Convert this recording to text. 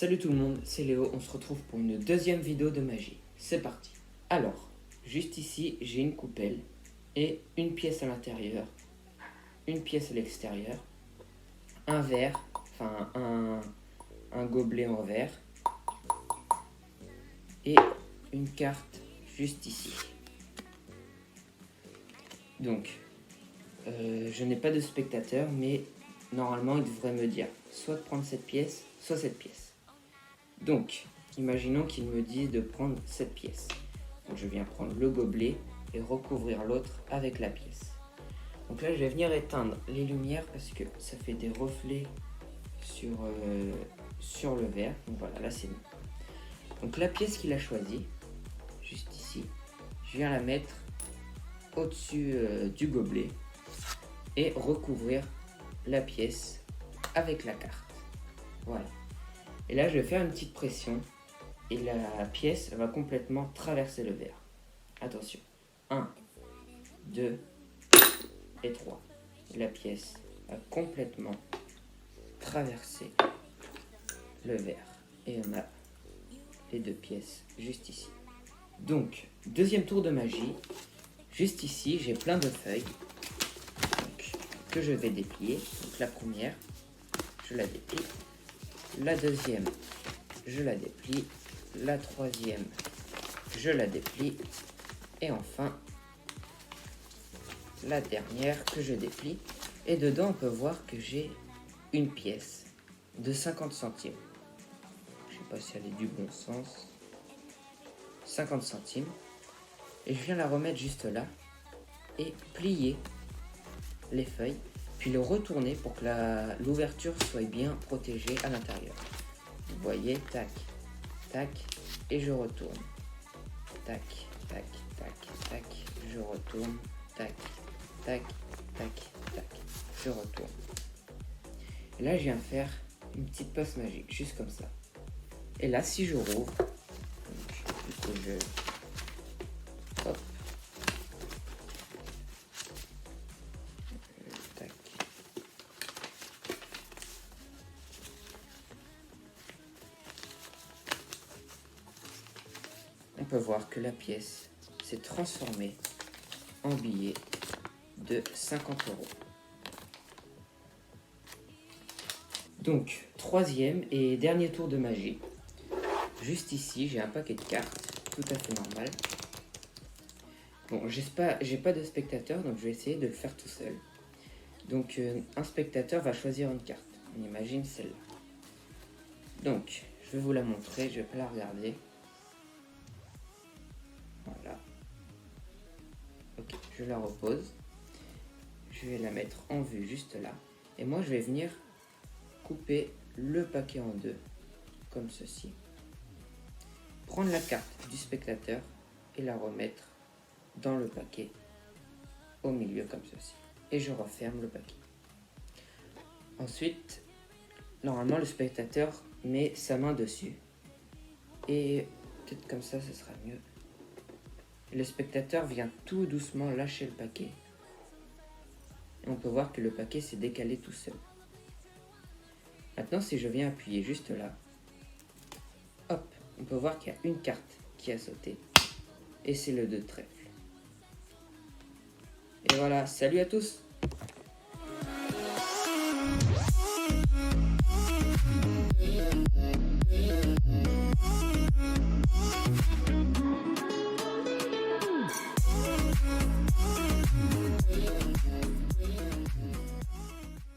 Salut tout le monde, c'est Léo, on se retrouve pour une deuxième vidéo de magie. C'est parti. Alors, juste ici, j'ai une coupelle et une pièce à l'intérieur, une pièce à l'extérieur, un verre, enfin un gobelet en verre et une carte juste ici. Donc, je n'ai pas de spectateur, mais normalement il devrait me dire soit de prendre cette pièce, soit cette pièce. Donc, imaginons qu'il me dise de prendre cette pièce. Donc je viens prendre le gobelet et recouvrir l'autre avec la pièce. Donc là, je vais venir éteindre les lumières parce que ça fait des reflets sur le verre. Donc voilà, là c'est mieux. Donc la pièce qu'il a choisie, juste ici, je viens la mettre au-dessus du gobelet et recouvrir la pièce avec la carte. Voilà. Et là, je vais faire une petite pression et la pièce va complètement traverser le verre. Attention. 1, 2 et 3. La pièce va complètement traverser le verre. Et on a les deux pièces juste ici. Donc, deuxième tour de magie. Juste ici, j'ai plein de feuilles que je vais déplier. Donc la première, je la déplie. La deuxième, je la déplie. La troisième, je la déplie. Et enfin, la dernière que je déplie. Et dedans, on peut voir que j'ai une pièce de 50 centimes. Je ne sais pas si elle est du bon sens. 50 centimes. Et je viens la remettre juste là. Et plier les feuilles. Puis le retourner pour que l'ouverture soit bien protégée à l'intérieur. Vous voyez, tac, tac, et je retourne. Tac, tac, tac, tac, je retourne. Tac, tac, tac, tac, je retourne. Et là, je viens faire une petite passe magique, juste comme ça. Et là, si je rouvre, du coup, hop. Tac. On peut voir que la pièce s'est transformée en billet de 50 €. Donc, troisième et dernier tour de magie. Juste ici, j'ai un paquet de cartes, tout à fait normal. Bon, j'ai pas de spectateur, donc je vais essayer de le faire tout seul. Donc, un spectateur va choisir une carte. On imagine celle-là. Donc, je vais vous la montrer, je vais pas la regarder. Voilà. Ok, je la repose. Je vais la mettre en vue juste là. Et moi, je vais venir couper le paquet en deux, comme ceci. Prendre la carte du spectateur et la remettre dans le paquet au milieu, comme ceci. Et je referme le paquet. Ensuite, normalement, le spectateur met sa main dessus. Et peut-être comme ça, ce sera mieux. Le spectateur vient tout doucement lâcher le paquet. Et on peut voir que le paquet s'est décalé tout seul. Maintenant, si je viens appuyer juste là, hop, on peut voir qu'il y a une carte qui a sauté. Et c'est le 2 de trèfle. Et voilà, salut à tous!